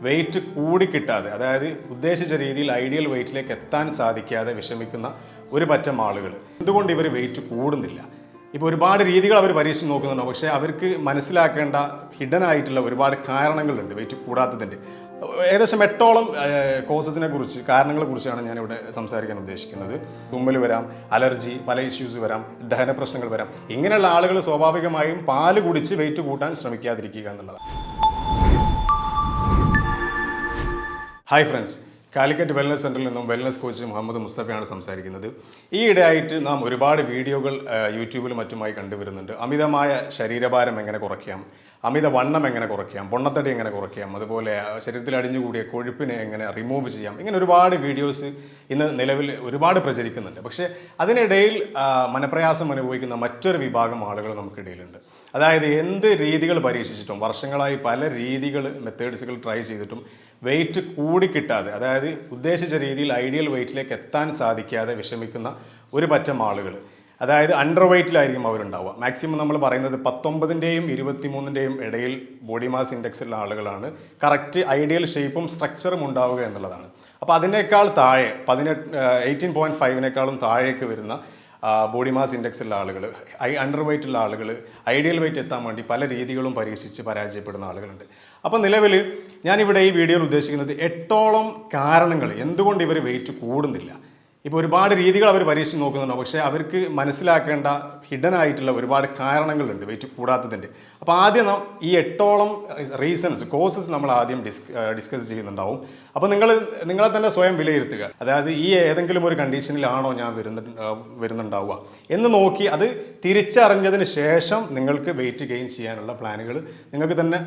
Wait കൂടി കിട്ടാതെ, അതായത് ഉദ്ദേശിച്ച രീതിയിൽ ഐഡിയൽ വെയിറ്റിലേക്ക് എത്താൻ സാധിക്കാതെ വിഷമിക്കുന്ന ഒരു പറ്റം ആളുകൾ. എന്തുകൊണ്ട് ഇവർ വെയിറ്റ് കൂടുന്നില്ല? ഇപ്പോൾ ഒരുപാട് രീതികൾ അവർ പരീക്ഷിച്ച് നോക്കുന്നുണ്ടോ, പക്ഷേ അവർക്ക് മനസ്സിലാക്കേണ്ട ഹിഡൻ ആയിട്ടുള്ള ഒരുപാട് കാരണങ്ങളുണ്ട് വെയിറ്റ് കൂടാത്തതിൻ്റെ. ഏകദേശം 8ഓളം കോസസിനെ കുറിച്ച്, കാരണങ്ങളെ കുറിച്ചാണ് ഞാനിവിടെ സംസാരിക്കാൻ ഉദ്ദേശിക്കുന്നത്. തുമ്മൽ വരാം, അലർജി, പല ഇഷ്യൂസ് വരാം, ദഹന പ്രശ്നങ്ങൾ വരാം. ഇങ്ങനെയുള്ള ആളുകൾ സ്വാഭാവികമായും പാല് കുടിച്ച് വെയിറ്റ് കൂട്ടാൻ ശ്രമിക്കാതിരിക്കുക എന്നുള്ളതാണ്. ഹായ് ഫ്രണ്ട്സ്, കാലിക്കറ്റ് വെൽനസ് സെൻ്ററിൽ നിന്നും വെൽനസ് കോച്ച് മുഹമ്മദ് മുസ്തഫയാണ് സംസാരിക്കുന്നത്. ഈ ഇടയായിട്ട് നാം ഒരുപാട് വീഡിയോകൾ യൂട്യൂബിലും മറ്റുമായി കണ്ടുവരുന്നുണ്ട്. അമിതമായ ശരീരഭാരം എങ്ങനെ കുറയ്ക്കാം, അമിത വണ്ണം എങ്ങനെ കുറയ്ക്കാം, പൊണ്ണത്തടി എങ്ങനെ കുറയ്ക്കാം, അതുപോലെ ശരീരത്തിൽ അടിഞ്ഞുകൂടിയ കൊഴുപ്പിനെ എങ്ങനെ റിമൂവ് ചെയ്യാം, ഇങ്ങനെ ഒരുപാട് വീഡിയോസ് ഇന്ന് നിലവിൽ ഒരുപാട് പ്രചരിക്കുന്നുണ്ട്. പക്ഷേ അതിനിടയിൽ മനപ്രയാസം അനുഭവിക്കുന്ന മറ്റൊരു വിഭാഗം ആളുകൾ നമുക്കിടയിലുണ്ട്. അതായത് എന്ത് രീതികൾ പരീക്ഷിച്ചിട്ടും, വർഷങ്ങളായി പല മെത്തേഡ്സുകൾ ട്രൈ ചെയ്തിട്ടും വെയിറ്റ് കൂടി കിട്ടാതെ, അതായത് ഉദ്ദേശിച്ച രീതിയിൽ ഐഡിയൽ വെയിറ്റിലേക്ക് എത്താൻ സാധിക്കാതെ വിഷമിക്കുന്ന ഒരു പറ്റം ആളുകൾ. അതായത് അണ്ടർ വെയ്റ്റിലായിരിക്കും അവരുണ്ടാവുക. മാക്സിമം നമ്മൾ പറയുന്നത് 19ൻ്റെയും 23ൻ്റെയും ഇടയിൽ ബോഡി മാസ് ഇൻഡെക്സുള്ള ആളുകളാണ് കറക്റ്റ് ഐഡിയൽ ഷേപ്പും സ്ട്രക്ചറും ഉണ്ടാവുക എന്നുള്ളതാണ്. അപ്പോൾ അതിനേക്കാൾ താഴെ 18.5-നേക്കാളും താഴേക്ക് വരുന്ന ബോഡി മാസ് ഇൻഡെക്സ് ഉള്ള ആളുകൾ, അണ്ടർ വെയ്റ്റ് ഉള്ള ആളുകൾ ഐഡിയൽ വെയ്റ്റ് എത്താൻ വേണ്ടി പല രീതികളും പരീക്ഷിച്ച് പരാജയപ്പെടുന്ന ആളുകളുണ്ട്. അപ്പോൾ നിലവിൽ ഞാനിവിടെ ഈ വീഡിയോയിൽ ഉദ്ദേശിക്കുന്നത് 8ഓളം കാരണങ്ങൾ എന്തുകൊണ്ട് ഇവർ വെയിറ്റ് കൂടുന്നില്ല. ഇപ്പോൾ ഒരുപാട് രീതികൾ അവർ പരീക്ഷിച്ച് നോക്കുന്നുണ്ടോ, പക്ഷേ അവർക്ക് മനസ്സിലാക്കേണ്ട ഹിഡൻ ആയിട്ടുള്ള ഒരുപാട് കാരണങ്ങളുണ്ട് വെയിറ്റ് കൂടാത്തതിൻ്റെ. അപ്പോൾ ആദ്യം നാം ഈ 8ഓളം റീസൺസ്, കോസസ് നമ്മൾ ആദ്യം ഡിസ്കസ് ചെയ്യുന്നുണ്ടാവും. അപ്പോൾ നിങ്ങളെ തന്നെ സ്വയം വിലയിരുത്തുക. അതായത് ഈ ഏതെങ്കിലും ഒരു കണ്ടീഷനിലാണോ ഞാൻ വരുന്നുണ്ടാവുക എന്ന് നോക്കി അത് തിരിച്ചറിഞ്ഞതിന് ശേഷം നിങ്ങൾക്ക് വെയിറ്റ് ഗെയിൻ ചെയ്യാനുള്ള പ്ലാനുകൾ നിങ്ങൾക്ക് തന്നെ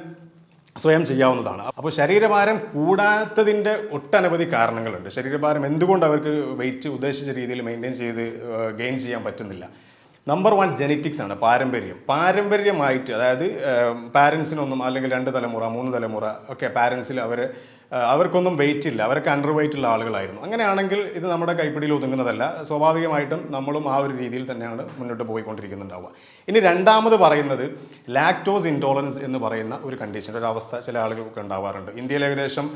സ്വയം ചെയ്യാവുന്നതാണ്. അപ്പോൾ ശരീരഭാരം കൂടാത്തതിൻ്റെ ഒട്ടനവധി കാരണങ്ങളുണ്ട്. ശരീരഭാരം എന്തുകൊണ്ട് അവർക്ക് വെയിറ്റ് ഉദ്ദേശിച്ച രീതിയിൽ മെയിൻറ്റെയിൻ ചെയ്ത് ഗെയിൻ ചെയ്യാൻ പറ്റുന്നില്ല? നമ്പർ 1 ജെനറ്റിക്സ് ആണ്, പാരമ്പര്യമായിട്ട്. അതായത് പാരൻസിനൊന്നും, അല്ലെങ്കിൽ 2 തലമുറ 3 തലമുറ ഒക്കെ പാരൻസിൽ അവർക്കൊന്നും വെയിറ്റ് ഇല്ല, അവരൊക്കെ അണ്ടർ വെയിറ്റ് ഉള്ള ആളുകളായിരുന്നു. അങ്ങനെയാണെങ്കിൽ ഇത് നമ്മുടെ കൈപ്പിടിയിൽ ഒതുങ്ങുന്നതല്ല. സ്വാഭാവികമായിട്ടും നമ്മളും ആ ഒരു രീതിയിൽ തന്നെയാണ് മുന്നോട്ട് പോയിക്കൊണ്ടിരിക്കുന്നുണ്ടാവുക. ഇനി രണ്ടാമത് പറയുന്നത് ലാക്ടോസ് ഇൻടോളറൻസ് എന്ന് പറയുന്ന ഒരു കണ്ടീഷൻ, ഒരു അവസ്ഥ ചില ആളുകൾക്ക് ഉണ്ടാവാറുണ്ട്. ഇന്ത്യയിൽ ഏകദേശം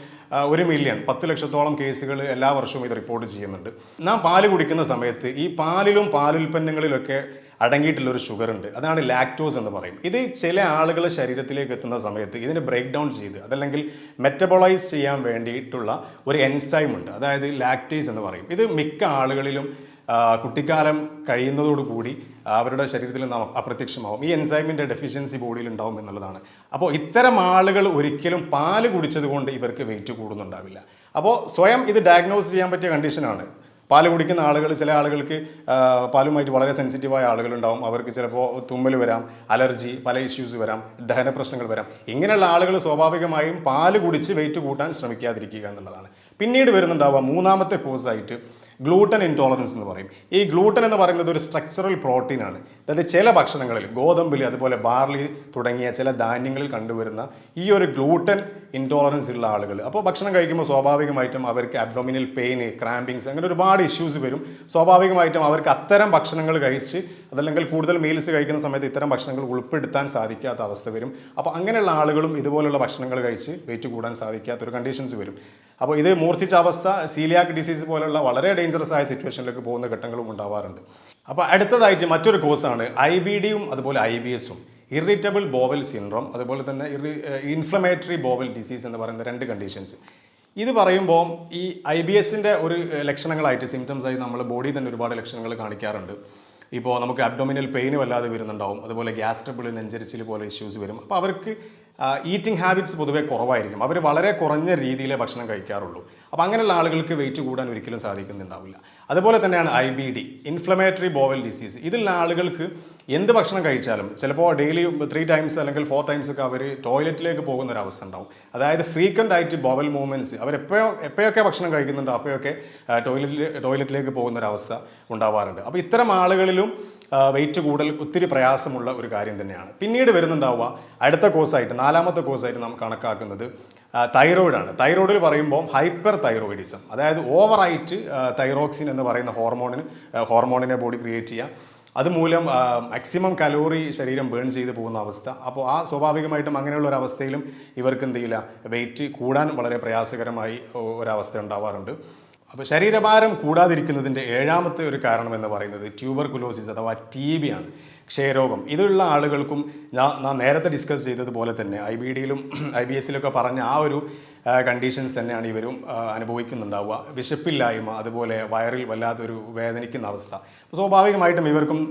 1 മില്യൺ 10 ലക്ഷത്തോളം കേസുകൾ എല്ലാ വർഷവും ഇത് റിപ്പോർട്ട് ചെയ്യുന്നുണ്ട്. നാം പാല് കുടിക്കുന്ന സമയത്ത് ഈ പാലിലും പാലുൽപ്പന്നങ്ങളിലൊക്കെ അടങ്ങിയിട്ടുള്ളൊരു ഷുഗർ ഉണ്ട്, അതാണ് ലാക്ടോസ് എന്ന് പറയും. ഇത് ചില ആളുകൾ ശരീരത്തിലേക്ക് എത്തുന്ന സമയത്ത് ഇതിനെ ബ്രേക്ക് ഡൗൺ ചെയ്ത്, അതല്ലെങ്കിൽ മെറ്റബോളൈസ് ചെയ്യാൻ വേണ്ടിയിട്ടുള്ള ഒരു എൻസൈം ഉണ്ട്, അതായത് ലാക്ടേസ് എന്ന് പറയും. ഇത് മിക്ക ആളുകളിലും കുട്ടിക്കാലം കഴിയുന്നതോടുകൂടി അവരുടെ ശരീരത്തിൽ നിന്ന് അപ്രത്യക്ഷമാവും. ഈ എൻസൈമിൻ്റെ ഡെഫിഷ്യൻസി ബോഡിയിൽ ഉണ്ടാവും എന്നുള്ളതാണ്. അപ്പോൾ ഇത്തരം ആളുകൾ ഒരിക്കലും പാല് കുടിച്ചത് കൊണ്ട് ഇവർക്ക് വെയിറ്റ് കൂടുന്നുണ്ടാവില്ല. അപ്പോൾ സ്വയം ഇത് ഡയഗ്നോസ് ചെയ്യാൻ പറ്റിയ കണ്ടീഷനാണ്. പാല് കുടിക്കുന്ന ആളുകൾ, ചില ആളുകൾക്ക് പാലുമായിട്ട് വളരെ സെൻസിറ്റീവായ ആളുകളുണ്ടാവും. അവർക്ക് ചിലപ്പോൾ തുമ്മൽ വരാം, അലർജി, പല ഇഷ്യൂസ് വരാം, ദഹന പ്രശ്നങ്ങൾ വരാം. ഇങ്ങനെയുള്ള ആളുകൾ സ്വാഭാവികമായും പാല് കുടിച്ച് വെയിറ്റ് കൂട്ടാൻ ശ്രമിക്കാതിരിക്കുക എന്നുള്ളതാണ്. പിന്നീട് വരുന്നുണ്ടാവുക മൂന്നാമത്തെ കോസായിട്ട് ഗ്ലൂട്ടൻ ഇൻടോളറൻസ് എന്ന് പറയും. ഈ ഗ്ലൂട്ടൻ എന്ന് പറയുന്നത് ഒരു സ്ട്രക്ചറൽ പ്രോട്ടീനാണ്. അതായത് ചില ഭക്ഷണങ്ങളിൽ, ഗോതമ്പിൽ, അതുപോലെ ബാർലി തുടങ്ങിയ ചില ധാന്യങ്ങളിൽ കണ്ടുവരുന്ന ഈ ഒരു ഗ്ലൂട്ടൻ ഇൻടോളറൻസ് ഉള്ള ആളുകൾ, അപ്പോൾ ഭക്ഷണം കഴിക്കുമ്പോൾ സ്വാഭാവികമായിട്ടും അവർക്ക് അബ്ഡോമിനൽ പെയിൻ, ക്രാമ്പിങ്സ്, അങ്ങനെ ഒരുപാട് ഇഷ്യൂസ് വരും. സ്വാഭാവികമായിട്ടും അവർക്ക് അത്തരം ഭക്ഷണങ്ങൾ കഴിച്ച്, അതല്ലെങ്കിൽ കൂടുതൽ മീൽസ് കഴിക്കുന്ന സമയത്ത് ഇത്തരം ഭക്ഷണങ്ങൾ ഉൾപ്പെടുത്താൻ സാധിക്കാത്ത അവസ്ഥ വരും. അപ്പോൾ അങ്ങനെയുള്ള ആളുകളും ഇതുപോലുള്ള ഭക്ഷണങ്ങൾ കഴിച്ച് വെയിറ്റ് കൂടാൻ സാധിക്കാത്തൊരു കണ്ടീഷൻസ് വരും. അപ്പോൾ ഇത് മൂർച്ഛിച്ച അവസ്ഥ, സീലിയാക് ഡിസീസ് പോലുള്ള വളരെ ഡേഞ്ചറസ് ആയ സിറ്റുവേഷനിലേക്ക് പോകുന്ന ഘട്ടങ്ങളും ഉണ്ടാവാറുണ്ട്. അപ്പോൾ അടുത്തതായിട്ട് മറ്റൊരു കോഴ്സാണ് IBDയും അതുപോലെ IBSഉം, ഇറിറ്റബിൾ ബോവൽ സിൻഡ്രോം, അതുപോലെ തന്നെ ഇൻഫ്ലമേറ്ററി ബോവൽ ഡിസീസ് എന്ന് പറയുന്ന 2 കണ്ടീഷൻസ്. ഇത് പറയുമ്പോൾ ഈ IBSൻ്റെ ഒരു ലക്ഷണങ്ങളായിട്ട്, സിംറ്റംസ് ആയി നമ്മൾ ബോഡി തന്നെ ഒരുപാട് ലക്ഷണങ്ങൾ കാണിക്കാറുണ്ട്. ഇപ്പോൾ നമുക്ക് അബ്ഡോമിനൽ പെയിൻ വല്ലാതെ വരുന്നുണ്ടാവും, അതുപോലെ ഗ്യാസ് ട്രബിൾ, നെഞ്ചരിച്ചിൽ പോലെ ഇഷ്യൂസ് വരും. അപ്പോൾ അവർക്ക് ഈറ്റിംഗ് ഹാബിറ്റ്സ് പൊതുവേ കുറവായിരിക്കും. അവർ വളരെ കുറഞ്ഞ രീതിയിലേ ഭക്ഷണം കഴിക്കാറുള്ളൂ. അപ്പോൾ അങ്ങനെയുള്ള ആളുകൾക്ക് വെയിറ്റ് കൂടാൻ ഒരിക്കലും സാധിക്കുന്നുണ്ടാവില്ല. അതുപോലെ തന്നെയാണ് IBD, ഇൻഫ്ലമേറ്ററി ബോവൽ ഡിസീസ്. ഇതിലുള്ള ആളുകൾക്ക് എന്ത് ഭക്ഷണം കഴിച്ചാലും ചിലപ്പോൾ ഡെയിലി 3 ടൈംസ് അല്ലെങ്കിൽ 4 ടൈംസ് ഒക്കെ അവർ ടോയ്ലറ്റിലേക്ക് പോകുന്ന ഒരു അവസ്ഥ ഉണ്ടാവും. അതായത് ഫ്രീക്വൻ്റ് ആയിട്ട് ബോവൽ മൂവ്മെൻറ്റ്സ്, എപ്പോഴൊക്കെ ഭക്ഷണം കഴിക്കുന്നുണ്ടോ അപ്പോഴൊക്കെ ടോയ്ലറ്റിലേക്ക് പോകുന്ന ഒരു അവസ്ഥ ഉണ്ടാവാറുണ്ട്. അപ്പോൾ ഇത്തരം ആളുകളിലും വെയിറ്റ് കൂടൽ ഒത്തിരി പ്രയാസമുള്ള ഒരു കാര്യം തന്നെയാണ്. പിന്നീട് വരുന്നുണ്ടാവുക അടുത്ത കോഴ്സായിട്ട്, 4ാമത്തെ കോഴ്സായിട്ട് നാം കണക്കാക്കുന്നത് തൈറോയിഡാണ്. തൈറോയിഡിൽ പറയുമ്പോൾ ഹൈപ്പർ തൈറോയിഡിസം, അതായത് ഓവറായിട്ട് തൈറോക്സിൻ എന്ന് പറയുന്ന ഹോർമോണിനെ ബോഡി ക്രിയേറ്റ് ചെയ്യുക. അതുമൂലം മാക്സിമം കലോറി ശരീരം ബേൺ ചെയ്ത് പോകുന്ന അവസ്ഥ. അപ്പോൾ ആ സ്വാഭാവികമായിട്ടും അങ്ങനെയുള്ള ഒരു അവസ്ഥയിലും ഇവർക്ക് എന്ത് ചെയ്യില്ല, വെയിറ്റ് കൂടാൻ വളരെ പ്രയാസകരമായി ഒരവസ്ഥ ഉണ്ടാവാറുണ്ട്. അപ്പോൾ ശരീരഭാരം കൂടാതിരിക്കുന്നതിൻ്റെ ഏഴാമത്തെ ഒരു കാരണം എന്ന് പറയുന്നത് ട്യൂബർകുലോസിസ് അഥവാ TB ആണ്, ക്ഷയരോഗം. ഇതുള്ള ആളുകൾക്കും ഞാൻ നേരത്തെ ഡിസ്കസ് ചെയ്തതുപോലെ തന്നെ IBDയിലും IBSലൊക്കെ പറഞ്ഞ ആ ഒരു കണ്ടീഷൻസ് തന്നെയാണ് ഇവരും അനുഭവിക്കുന്നുണ്ടാവുക. വിശപ്പില്ലായ്മ, അതുപോലെ വയറിൽ വല്ലാത്തൊരു വേദനിക്കുന്ന അവസ്ഥ. അപ്പോൾ സ്വാഭാവികമായിട്ടും ഇവർക്കും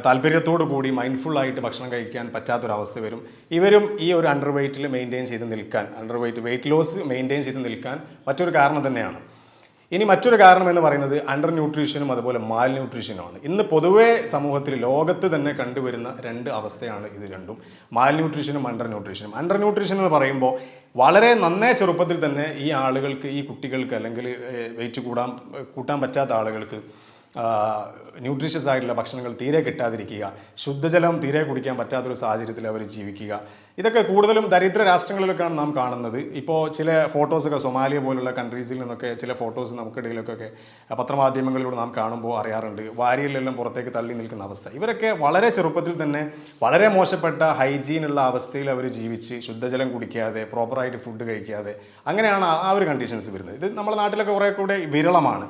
താല്പര്യത്തോടു കൂടി മൈൻഡ്ഫുള്ളായിട്ട് ഭക്ഷണം കഴിക്കാൻ പറ്റാത്തൊരവസ്ഥ വരും. ഇവരും ഈ ഒരു അണ്ടർ വെയ്റ്റിൽ മെയിൻറ്റെയിൻ ചെയ്ത് നിൽക്കാൻ, വെയിറ്റ് ലോസ് മെയിൻറ്റെയിൻ ചെയ്ത് നിൽക്കാൻ മറ്റൊരു കാരണം തന്നെയാണ്. ഇനി മറ്റൊരു കാരണം എന്ന് പറയുന്നത് അണ്ടർ ന്യൂട്രീഷനും അതുപോലെ മാൽ ന്യൂട്രീഷനുമാണ്. ഇന്ന് പൊതുവേ സമൂഹത്തിൽ ലോകത്ത് തന്നെ കണ്ടുവരുന്ന രണ്ട് അവസ്ഥയാണ് ഇത് രണ്ടും, മാൽ ന്യൂട്രീഷനും അണ്ടർ ന്യൂട്രീഷനും. അണ്ടർ ന്യൂട്രീഷൻ എന്ന് പറയുമ്പോൾ വളരെ നന്നേ ചെറുപ്പത്തിൽ തന്നെ ഈ ആളുകൾക്ക്, ഈ കുട്ടികൾക്ക് അല്ലെങ്കിൽ വെയിറ്റ് കൂട്ടാൻ പറ്റാത്ത ആളുകൾക്ക് ന്യൂട്രീഷ്യസ് ആയിട്ടുള്ള ഭക്ഷണങ്ങൾ തീരെ കിട്ടാതിരിക്കുക, ശുദ്ധജലം തീരെ കുടിക്കാൻ പറ്റാത്തൊരു സാഹചര്യത്തിൽ അവർ ജീവിക്കുക. ഇതൊക്കെ കൂടുതലും ദരിദ്ര രാഷ്ട്രങ്ങളിലൊക്കെയാണ് നാം കാണുന്നത്. ഇപ്പോൾ ചില ഫോട്ടോസൊക്കെ സൊമാലിയ പോലുള്ള കൺട്രീസിൽ നിന്നൊക്കെ ചില ഫോട്ടോസ് നമുക്കിടയിലൊക്കെ പത്രമാധ്യമങ്ങളിലൂടെ നാം കാണുമ്പോൾ അറിയാറുണ്ട്, വാരിയിലെല്ലാം പുറത്തേക്ക് തള്ളി നിൽക്കുന്ന അവസ്ഥ. ഇവരൊക്കെ വളരെ ചെറുപ്പത്തിൽ തന്നെ വളരെ മോശപ്പെട്ട ഹൈജീനുള്ള അവസ്ഥയിൽ അവർ ജീവിച്ച് ശുദ്ധജലം കുടിക്കാതെ പ്രോപ്പറായിട്ട് ഫുഡ് കഴിക്കാതെ അങ്ങനെയാണ് ആ ഒരു കണ്ടീഷൻസ് വരുന്നത്. ഇത് നമ്മുടെ നാട്ടിലൊക്കെ കുറേ കൂടെ വിരളമാണ്.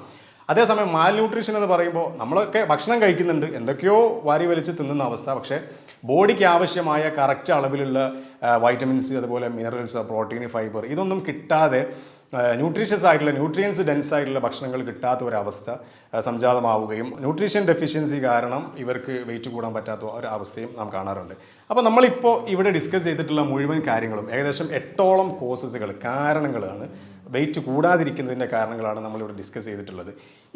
അതേസമയം മാൽ ന്യൂട്രീഷൻ എന്ന് പറയുമ്പോൾ നമ്മളൊക്കെ ഭക്ഷണം കഴിക്കുന്നുണ്ട്, എന്തൊക്കെയോ വാരി വലിച്ച് തിന്നുന്ന അവസ്ഥ. പക്ഷേ ബോഡിക്ക് ആവശ്യമായ കറക്റ്റ് അളവിലുള്ള വൈറ്റമിൻസ്, അതുപോലെ മിനറൽസ്, പ്രോട്ടീൻ, ഫൈബർ ഇതൊന്നും കിട്ടാതെ ന്യൂട്രീഷ്യസ് ആയിട്ടുള്ള, ന്യൂട്രിയൻസ് ഡെൻസ് ആയിട്ടുള്ള ഭക്ഷണങ്ങൾ കിട്ടാത്ത ഒരവസ്ഥ സംജാതമാവുകയും ന്യൂട്രീഷൻ ഡെഫിഷ്യൻസി കാരണം ഇവർക്ക് വെയിറ്റ് കൂടാൻ പറ്റാത്ത ഒരവസ്ഥയും നാം കാണാറുണ്ട്. അപ്പോൾ നമ്മളിപ്പോൾ ഇവിടെ ഡിസ്കസ് ചെയ്തിട്ടുള്ള മുഴുവൻ കാര്യങ്ങളും ഏകദേശം 8ഓളം കോസസുകൾ, കാരണങ്ങളാണ്, വെയിറ്റ് കൂടാതിരിക്കുന്നതിൻ്റെ കാരണങ്ങളാണ് നമ്മളിവിടെ ഡിസ്കസ് ചെയ്തിട്ടുള്ളത്.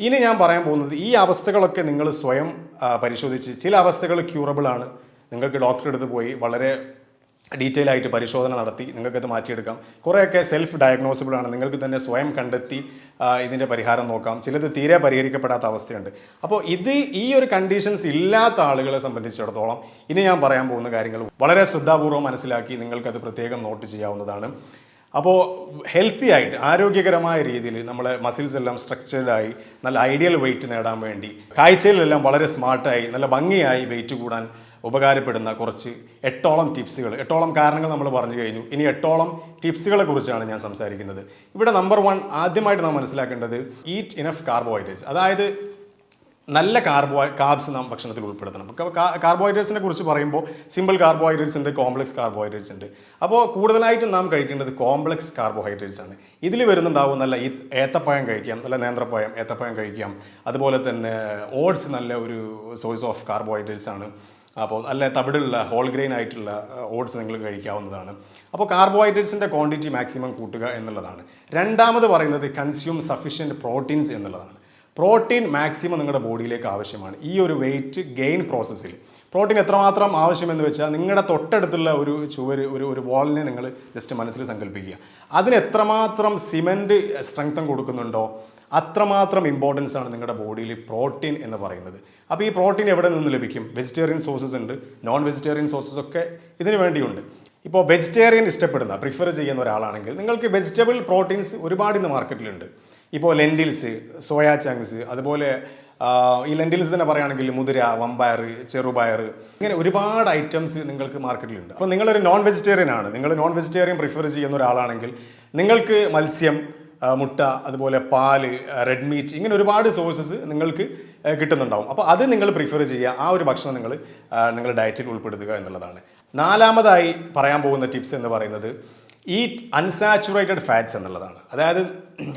ഇനി ഞാൻ പറയാൻ പോകുന്നത് ഈ അവസ്ഥകളൊക്കെ നിങ്ങൾ സ്വയം പരിശോധിച്ച്, ചില അവസ്ഥകൾ ക്യൂറബിൾ ആണ്, നിങ്ങൾക്ക് ഡോക്ടറെ അടുത്ത് പോയി വളരെ ഡീറ്റെയിൽ ആയിട്ട് പരിശോധന നടത്തി നിങ്ങൾക്കത് മാറ്റിയെടുക്കാം. കുറേയൊക്കെ സെൽഫ് ഡയഗ്നോസിബിൾ ആണ്, നിങ്ങൾക്ക് തന്നെ സ്വയം കണ്ടെത്തി ഇതിൻ്റെ പരിഹാരം നോക്കാം. ചിലത് തീരെ പരിഹരിക്കപ്പെടാത്ത അവസ്ഥയുണ്ട്. അപ്പോൾ ഈ ഒരു കണ്ടീഷൻസ് ഇല്ലാത്ത ആളുകളെ സംബന്ധിച്ചിടത്തോളം ഇനി ഞാൻ പറയാൻ പോകുന്ന കാര്യങ്ങൾ വളരെ ശ്രദ്ധാപൂർവ്വം മനസ്സിലാക്കി നിങ്ങൾക്കത് പ്രത്യേകം നോട്ട് ചെയ്യാവുന്നതാണ്. അപ്പോൾ ഹെൽത്തി ആയിട്ട് ആരോഗ്യകരമായ രീതിയിൽ നമ്മളെ മസിൽസ് എല്ലാം സ്ട്രക്ചേർഡായി നല്ല ഐഡിയൽ വെയിറ്റ് നേടാൻ വേണ്ടി, കാഴ്ചയിലെല്ലാം വളരെ സ്മാർട്ടായി നല്ല ഭംഗിയായി വെയിറ്റ് കൂടാൻ ഉപകാരപ്പെടുന്ന കുറച്ച് 8ഓളം ടിപ്സുകൾ, 8ഓളം കാരണങ്ങൾ നമ്മൾ പറഞ്ഞു കഴിഞ്ഞു. ഇനി 8ഓളം ടിപ്സുകളെ കുറിച്ചാണ് ഞാൻ സംസാരിക്കുന്നത്. ഇവിടെ നമ്പർ 1 ആദ്യമായിട്ട് നാം മനസ്സിലാക്കേണ്ടത് ഈറ്റ് ഇനഫ് കാർബോഹൈഡ്രേറ്റ്സ്. അതായത് നല്ല കാർബ്സ് നാം ഭക്ഷണത്തിൽ ഉൾപ്പെടുത്തണം. കാർബോഹൈഡ്രേറ്റ്സിനെ കുറിച്ച് പറയുമ്പോൾ സിമ്പിൾ കാർബോഹൈഡ്രേറ്റ്സ് ഉണ്ട്, കോംപ്ലക്സ് കാർബോഹൈഡ്രേറ്റ്സ് ഉണ്ട്. അപ്പോൾ കൂടുതലായിട്ടും നാം കഴിക്കേണ്ടത് കോംപ്ലക്സ് കാർബോഹൈഡ്രേറ്റ്സ് ആണ്. ഇതിൽ വരുന്നുണ്ടാവും നല്ല ഏത്തപ്പഴം കഴിക്കാം, നല്ല നേന്ത്രപ്പഴം, ഏത്തപ്പഴം കഴിക്കാം. അതുപോലെ തന്നെ ഓട്സ് നല്ല ഒരു സോഴ്സ് ഓഫ് കാർബോഹൈഡ്രേറ്റ്സ് ആണ്. അപ്പോൾ നല്ല തവിടുള്ള ഹോൾ ഗ്രെയിൻ ആയിട്ടുള്ള ഓട്സ് നിങ്ങൾ കഴിക്കാവുന്നതാണ്. അപ്പോൾ കാർബോഹൈഡ്രേറ്റ്സിൻ്റെ ക്വാണ്ടിറ്റി മാക്സിമം കൂട്ടുക എന്നുള്ളതാണ്. രണ്ടാമത് പറയുന്നത് കൺസ്യൂം സഫിഷ്യൻറ്റ് പ്രോട്ടീൻസ് എന്നുള്ളതാണ്. പ്രോട്ടീൻ മാക്സിമം നിങ്ങളുടെ ബോഡിയിലേക്ക് ആവശ്യമാണ്. ഈ ഒരു വെയിറ്റ് ഗെയിൻ പ്രോസസ്സിൽ പ്രോട്ടീൻ എത്രമാത്രം ആവശ്യമെന്ന് വെച്ചാൽ നിങ്ങളുടെ തൊട്ടടുത്തുള്ള ഒരു ചുവര്, ഒരു വാളിനെ നിങ്ങൾ ജസ്റ്റ് മനസ്സിൽ സങ്കല്പിക്കുക. അതിന് എത്രമാത്രം സിമെൻറ്റ് സ്ട്രെങ്തൻ കൊടുക്കുന്നുണ്ടോ അത്രമാത്രം ഇമ്പോർട്ടൻസ് ആണ് നിങ്ങളുടെ ബോഡിയിൽ പ്രോട്ടീൻ എന്ന് പറയുന്നത്. അപ്പോൾ ഈ പ്രോട്ടീൻ എവിടെ നിന്ന് ലഭിക്കും? വെജിറ്റേറിയൻ സോഴ്സസ് ഉണ്ട്, നോൺ വെജിറ്റേറിയൻ സോഴ്സസ് ഒക്കെ ഇതിന് വേണ്ടിയുണ്ട്. ഇപ്പോൾ വെജിറ്റേറിയൻ ഇഷ്ടപ്പെടുന്ന, പ്രിഫർ ചെയ്യുന്ന ഒരാളാണെങ്കിൽ നിങ്ങൾക്ക് വെജിറ്റബിൾ പ്രോട്ടീൻസ് ഒരുപാട് ഇന്ന് മാർക്കറ്റിലുണ്ട്. ഇപ്പോൾ ലെൻറ്റിൽസ്, സോയാ ചങ്ക്സ്, അതുപോലെ ഈ ലെൻറ്റിൽസ് തന്നെ പറയുകയാണെങ്കിൽ മുതിര, വമ്പയർ, ചെറുപയർ, ഇങ്ങനെ ഒരുപാട് ഐറ്റംസ് നിങ്ങൾക്ക് മാർക്കറ്റിലുണ്ട്. അപ്പോൾ നിങ്ങളൊരു നോൺ വെജിറ്റേറിയൻ ആണ്, നിങ്ങൾ നോൺ വെജിറ്റേറിയൻ പ്രിഫർ ചെയ്യുന്ന ഒരാളാണെങ്കിൽ നിങ്ങൾക്ക് മത്സ്യം, മുട്ട, അതുപോലെ പാല്, റെഡ് മീറ്റ്, ഇങ്ങനെ ഒരുപാട് സോഴ്സസ് നിങ്ങൾക്ക് കിട്ടുന്നുണ്ടാവും. അപ്പോൾ അത് നിങ്ങൾ പ്രിഫർ ചെയ്യുക, ആ ഒരു ഭക്ഷണം നിങ്ങളുടെ ഡയറ്റിൽ ഉൾപ്പെടുത്തുക എന്നുള്ളതാണ്. നാലാമതായി പറയാൻ പോകുന്ന ടിപ്സ് എന്ന് പറയുന്നത് ഈറ്റ് അൺസാച്ചുറേറ്റഡ് ഫാറ്റ്സ് എന്നുള്ളതാണ്. അതായത്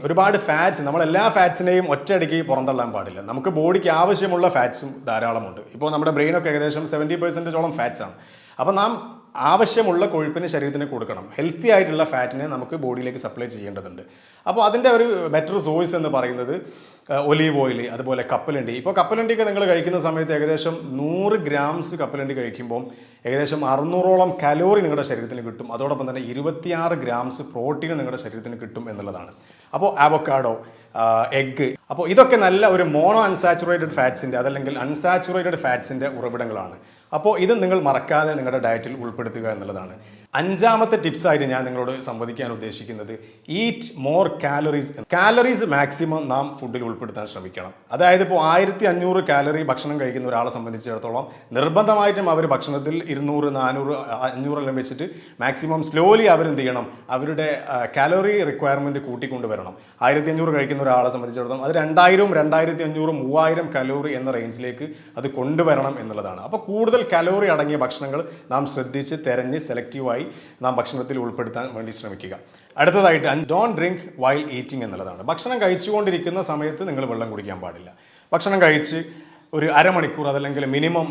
ഒരുപാട് ഫാറ്റ്സ്, നമ്മളെല്ലാ ഫാറ്റ്സിനെയും ഒറ്റയടിക്ക് പുറന്തള്ളാൻ പാടില്ല. നമുക്ക് ബോഡിക്ക് ആവശ്യമുള്ള ഫാറ്റ്സും ധാരാളമുണ്ട്. ഇപ്പോൾ നമ്മുടെ ബ്രെയിനൊക്കെ ഏകദേശം 70% ഫാറ്റ്സ് ആണ്. അപ്പോൾ നാം ആവശ്യമുള്ള കൊഴുപ്പിന് ശരീരത്തിന് കൊടുക്കണം. ഹെൽത്തി ആയിട്ടുള്ള ഫാറ്റിനെ നമുക്ക് ബോഡിയിലേക്ക് സപ്ലൈ ചെയ്യേണ്ടതുണ്ട്. അപ്പോൾ അതിൻ്റെ ഒരു ബെറ്റർ സോഴ്സ് എന്ന് പറയുന്നത് ഒലീവ് ഓയിൽ, അതുപോലെ കപ്പലണ്ടി. ഇപ്പോൾ കപ്പലണ്ടിയൊക്കെ നിങ്ങൾ കഴിക്കുന്ന സമയത്ത് ഏകദേശം 100 ഗ്രാംസ് കപ്പലണ്ടി കഴിക്കുമ്പോൾ ഏകദേശം 600ഓളം കലോറി നിങ്ങളുടെ ശരീരത്തിന് കിട്ടും. അതോടൊപ്പം തന്നെ 26 ഗ്രാംസ് പ്രോട്ടീൻ നിങ്ങളുടെ ശരീരത്തിന് കിട്ടും എന്നുള്ളതാണ്. അപ്പോൾ ആവോക്കാഡോ, എഗ്ഗ്, അപ്പോൾ ഇതൊക്കെ നല്ല ഒരു മോണോ അൺസാച്ചുറേറ്റഡ് ഫാറ്റ്സിൻ്റെ, അതല്ലെങ്കിൽ അൺസാച്ചുറേറ്റഡ് ഫാറ്റ്സിൻ്റെ ഉറവിടങ്ങളാണ്. അപ്പോൾ ഇത് നിങ്ങൾ മറക്കാതെ നിങ്ങളുടെ ഡയറ്റിൽ ഉൾപ്പെടുത്തുക എന്നുള്ളതാണ്. അഞ്ചാമത്തെ ടിപ്സായിട്ട് ഞാൻ നിങ്ങളോട് സംവദിക്കാൻ ഉദ്ദേശിക്കുന്നത് eat more calories. Calories maximum നാം ഫുഡിൽ ഉൾപ്പെടുത്താൻ ശ്രമിക്കണം. അതായത് ഇപ്പോൾ 1500 കാലറി ഭക്ഷണം കഴിക്കുന്ന ഒരാളെ സംബന്ധിച്ചിടത്തോളം നിർബന്ധമായിട്ടും അവർ ഭക്ഷണത്തിൽ 200, 400, 500 എല്ലാം വെച്ചിട്ട് മാക്സിമം സ്ലോലി അവരെന്ത് ചെയ്യണം, അവരുടെ കാലറി റിക്വയർമെൻറ്റ് കൂട്ടിക്കൊണ്ടുവരണം. 1500 കഴിക്കുന്ന ഒരാളെ സംബന്ധിച്ചിടത്തോളം അത് 2000, 2500, 3000 കലോറി എന്ന റേഞ്ചിലേക്ക് അത് കൊണ്ടുവരണം എന്നുള്ളതാണ്. അപ്പോൾ കൂടുതൽ കലോറി അടങ്ങിയ ഭക്ഷണങ്ങൾ നാം ശ്രദ്ധിച്ച് തിരഞ്ഞ് സെലക്റ്റീവായി നാം ഭക്ഷണത്തിൽ ഉൾപ്പെടുത്താൻ വേണ്ടി ശ്രമിക്കുക. അടുത്തതായിട്ട് ഡോണ്ട് ഡ്രിങ്ക് വൈൽ ഈറ്റിംഗ് എന്നുള്ളതാണ്. ഭക്ഷണം കഴിച്ചുകൊണ്ടിരിക്കുന്ന സമയത്ത് നിങ്ങൾ വെള്ളം കുടിക്കാൻ പാടില്ല. ഭക്ഷണം കഴിച്ച് ഒരു അരമണിക്കൂർ അതല്ലെങ്കിൽ മിനിമം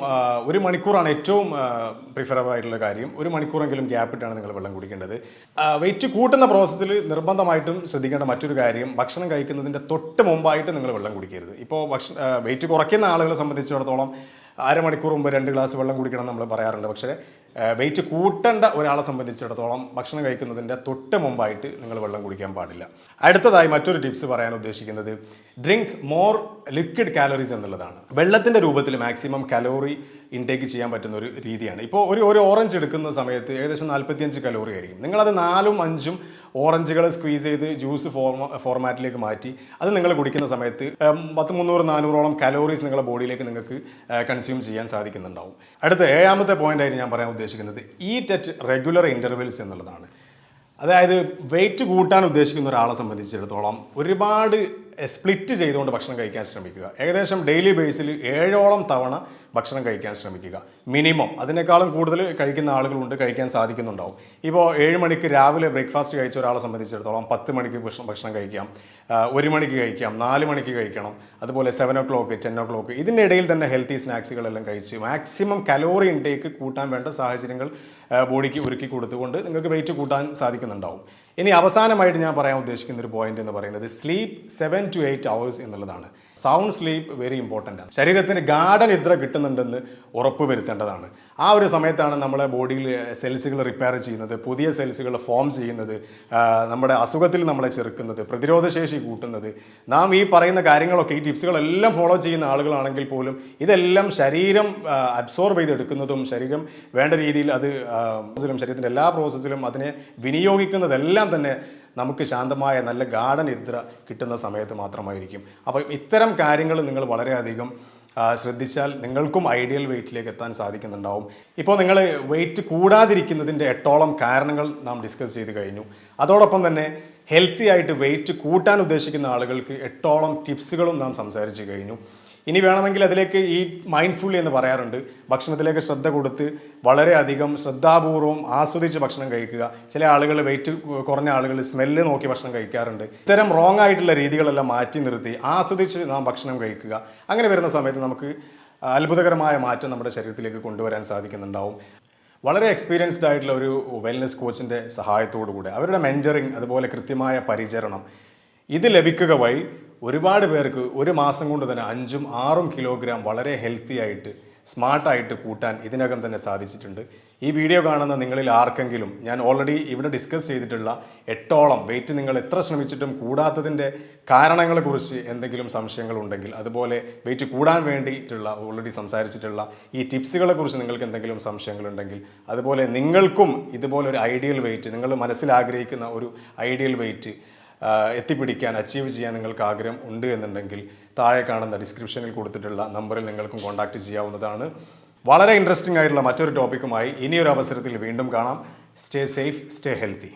1 മണിക്കൂറാണ് ഏറ്റവും പ്രിഫറബിൾ ആയിട്ടുള്ള കാര്യം. 1 മണിക്കൂറെങ്കിലും ഗ്യാപ്പിട്ടാണ് നിങ്ങൾ വെള്ളം കുടിക്കേണ്ടത്. വെയിറ്റ് കൂട്ടുന്ന പ്രോസസ്സിൽ നിർബന്ധമായിട്ടും ശ്രദ്ധിക്കേണ്ട മറ്റൊരു കാര്യം, ഭക്ഷണം കഴിക്കുന്നതിൻ്റെ തൊട്ട് മുമ്പായിട്ട് നിങ്ങൾ വെള്ളം കുടിക്കരുത്. ഇപ്പോൾ വെയിറ്റ് കുറയ്ക്കുന്ന ആളുകളെ സംബന്ധിച്ചിടത്തോളം അരമണിക്കൂർ മുമ്പ് 2 ഗ്ലാസ് വെള്ളം കുടിക്കണം നമ്മൾ പറയാറുണ്ട്. പക്ഷേ വെയിറ്റ് കൂട്ടേണ്ട ഒരാളെ സംബന്ധിച്ചിടത്തോളം ഭക്ഷണം കഴിക്കുന്നതിൻ്റെ തൊട്ട് മുമ്പായിട്ട് നിങ്ങൾ വെള്ളം കുടിക്കാൻ പാടില്ല. അടുത്തതായി മറ്റൊരു ടിപ്സ് പറയാൻ ഉദ്ദേശിക്കുന്നത് ഡ്രിങ്ക് മോർ ലിക്വിഡ് കാലറീസ് എന്നുള്ളതാണ്. വെള്ളത്തിൻ്റെ രൂപത്തിൽ മാക്സിമം കലോറി ഇൻടേക്ക് ചെയ്യാൻ പറ്റുന്ന ഒരു രീതിയാണ്. ഇപ്പോൾ ഒരു ഓറഞ്ച് എടുക്കുന്ന സമയത്ത് ഏകദേശം 45 കലോറി ആയിരിക്കും. നിങ്ങളത് 4ഉം 5ഉം ഓറഞ്ചുകൾ സ്ക്വീസ് ചെയ്ത് ജ്യൂസ് ഫോർമാറ്റിലേക്ക് മാറ്റി അത് നിങ്ങൾ കുടിക്കുന്ന സമയത്ത് 300-400ഓളം കലോറീസ് നിങ്ങളുടെ ബോഡിയിലേക്ക് നിങ്ങൾക്ക് കൺസ്യൂം ചെയ്യാൻ സാധിക്കുന്നുണ്ടാവും. അടുത്ത 7ാമത്തെ പോയിന്റായിട്ട് ഞാൻ പറയാൻ ഉദ്ദേശിക്കുന്നത് ഈറ്റ് അറ്റ് റെഗുലർ ഇൻ്റർവെൽസ് എന്നുള്ളതാണ്. അതായത് വെയിറ്റ് കൂട്ടാൻ ഉദ്ദേശിക്കുന്ന ഒരാളെ സംബന്ധിച്ചിടത്തോളം ഒരുപാട് സ്പ്ലിറ്റ് ചെയ്തുകൊണ്ട് ഭക്ഷണം കഴിക്കാൻ ശ്രമിക്കുക. ഏകദേശം ഡെയിലി ബേസിൽ 7ഓളം തവണ ഭക്ഷണം കഴിക്കാൻ ശ്രമിക്കുക മിനിമം. അതിനേക്കാളും കൂടുതൽ കഴിക്കുന്ന ആളുകളുണ്ട്, കഴിക്കാൻ സാധിക്കുന്നുണ്ടാവും. ഇപ്പോൾ 7 മണിക്ക് രാവിലെ ബ്രേക്ക്ഫാസ്റ്റ് കഴിച്ച ഒരാളെ സംബന്ധിച്ചിടത്തോളം 10 മണിക്ക് ഭക്ഷണം കഴിക്കാം, 1 മണിക്ക് കഴിക്കാം, 4 മണിക്ക് കഴിക്കണം, അതുപോലെ 7 o'clock, 10 o'clock. ഇതിൻ്റെ ഇടയിൽ തന്നെ ഹെൽത്തി സ്നാക്സുകളെല്ലാം കഴിച്ച് മാക്സിമം കലോറി ഇൻടേക്ക് കൂട്ടാൻ വേണ്ട സാഹചര്യങ്ങൾ ബോഡിക്ക് ഒരുക്കി കൊടുത്തുകൊണ്ട് നിങ്ങൾക്ക് വെയിറ്റ് കൂട്ടാൻ സാധിക്കുന്നുണ്ടാവും. ഇനി അവസാനമായിട്ട് ഞാൻ പറയാൻ ഉദ്ദേശിക്കുന്ന ഒരു പോയിന്റ് എന്ന് പറയുന്നത് സ്ലീപ്പ് 7 to 8 hours എന്നുള്ളതാണ്. സൗണ്ട് സ്ലീപ്പ് വെരി ഇമ്പോർട്ടൻ്റ് ആണ്. ശരീരത്തിന് നിദ്ര കിട്ടുന്നുണ്ടെന്ന് ഉറപ്പ് വരുത്തേണ്ടതാണ്. ആ ഒരു സമയത്താണ് നമ്മളെ ബോഡിയിൽ സെൽസുകൾ റിപ്പയർ ചെയ്യുന്നത്, പുതിയ സെൽസുകൾ ഫോം ചെയ്യുന്നത്, നമ്മുടെ അസുഖത്തിൽ നമ്മളെ ചെറുക്കുന്നത്, പ്രതിരോധശേഷി കൂട്ടുന്നത്. നാം ഈ പറയുന്ന കാര്യങ്ങളൊക്കെ, ഈ ടിപ്സുകളെല്ലാം ഫോളോ ചെയ്യുന്ന ആളുകളാണെങ്കിൽ പോലും ഇതെല്ലാം ശരീരം അബ്സോർബ് ചെയ്തെടുക്കുന്നതും ശരീരം വേണ്ട രീതിയിൽ അത് ശരീരത്തിൻ്റെ എല്ലാ പ്രോസസ്സിലും അതിനെ വിനിയോഗിക്കുന്നതെല്ലാം തന്നെ നമുക്ക് ശാന്തമായ നല്ല നിദ്ര കിട്ടുന്ന സമയത്ത് മാത്രമായിരിക്കും. അപ്പോൾ ഇത്തരം കാര്യങ്ങൾ നിങ്ങൾ വളരെയധികം ശ്രദ്ധിച്ചാൽ നിങ്ങൾക്കും ഐഡിയൽ വെയിറ്റിലേക്ക് എത്താൻ സാധിക്കുന്നുണ്ടാവും. ഇപ്പോൾ നിങ്ങൾ വെയിറ്റ് കൂടാതിരിക്കുന്നതിൻ്റെ 8ഓളം കാരണങ്ങൾ നാം ഡിസ്കസ് ചെയ്ത് കഴിഞ്ഞു. അതോടൊപ്പം തന്നെ ഹെൽത്തി ആയിട്ട് വെയിറ്റ് കൂട്ടാൻ ഉദ്ദേശിക്കുന്ന ആളുകൾക്ക് 8ഓളം ടിപ്സുകളും നാം സംസാരിച്ച് കഴിഞ്ഞു. ഇനി വേണമെങ്കിൽ അതിലേക്ക് ഈ മൈൻഡ്ഫുള്ളി എന്ന് പറയാറുണ്ട്, ഭക്ഷണത്തിലേക്ക് ശ്രദ്ധ കൊടുത്ത് വളരെയധികം ശ്രദ്ധാപൂർവം ആസ്വദിച്ച് ഭക്ഷണം കഴിക്കുക. ചില ആളുകൾ വെയിറ്റ് കുറഞ്ഞ ആളുകൾ സ്മെല്ല് നോക്കി ഭക്ഷണം കഴിക്കാറുണ്ട്. ഇത്തരം റോങ് ആയിട്ടുള്ള രീതികളെല്ലാം മാറ്റി നിർത്തി ആസ്വദിച്ച് നാം ഭക്ഷണം കഴിക്കുക. അങ്ങനെ വരുന്ന സമയത്ത് നമുക്ക് അത്ഭുതകരമായ മാറ്റം നമ്മുടെ ശരീരത്തിലേക്ക് കൊണ്ടുവരാൻ സാധിക്കുന്നുണ്ടാവും. വളരെ എക്സ്പീരിയൻസ്ഡ് ആയിട്ടുള്ള ഒരു വെൽനെസ് കോച്ചിൻ്റെ സഹായത്തോടു കൂടെ അവരുടെ മെൻറ്ററിങ്, അതുപോലെ കൃത്യമായ പരിചരണം ഇത് ലഭിക്കുക വഴി ഒരുപാട് പേർക്ക് 1 മാസം കൊണ്ട് തന്നെ 5ഉം 6ഉം കിലോഗ്രാം വളരെ ഹെൽത്തി ആയിട്ട് സ്മാർട്ടായിട്ട് കൂട്ടാൻ ഇതിനകം തന്നെ സാധിച്ചിട്ടുണ്ട്. ഈ വീഡിയോ കാണുന്ന നിങ്ങളിൽ ആർക്കെങ്കിലും ഞാൻ ഓൾറെഡി ഇവിടെ ഡിസ്കസ് ചെയ്തിട്ടുള്ള 8ഓളം വെയിറ്റ് നിങ്ങൾ എത്ര ശ്രമിച്ചിട്ടും കൂടാത്തതിൻ്റെ കാരണങ്ങളെക്കുറിച്ച് എന്തെങ്കിലും സംശയങ്ങളുണ്ടെങ്കിൽ, അതുപോലെ വെയിറ്റ് കൂടാൻ വേണ്ടിയിട്ടുള്ള ഓൾറെഡി സംസാരിച്ചിട്ടുള്ള ഈ ടിപ്സുകളെക്കുറിച്ച് നിങ്ങൾക്ക് എന്തെങ്കിലും സംശയങ്ങളുണ്ടെങ്കിൽ, അതുപോലെ നിങ്ങൾക്കും ഇതുപോലൊരു ഐഡിയൽ വെയിറ്റ്, നിങ്ങൾ മനസ്സിൽ ആഗ്രഹിക്കുന്ന ഒരു ഐഡിയൽ വെയിറ്റ് എത്തിപ്പിടിക്കാൻ, അച്ചീവ് ചെയ്യാൻ നിങ്ങൾക്ക് ആഗ്രഹം ഉണ്ട് എന്നുണ്ടെങ്കിൽ താഴെ കാണുന്ന ഡിസ്ക്രിപ്ഷനിൽ കൊടുത്തിട്ടുള്ള നമ്പറിൽ നിങ്ങൾക്കും കോൺടാക്റ്റ് ചെയ്യാവുന്നതാണ്. വളരെ ഇൻട്രസ്റ്റിംഗ് ആയിട്ടുള്ള മറ്റൊരു ടോപ്പിക്കുമായി ഇനിയൊരു അവസരത്തിൽ വീണ്ടും കാണാം. Stay safe, stay healthy.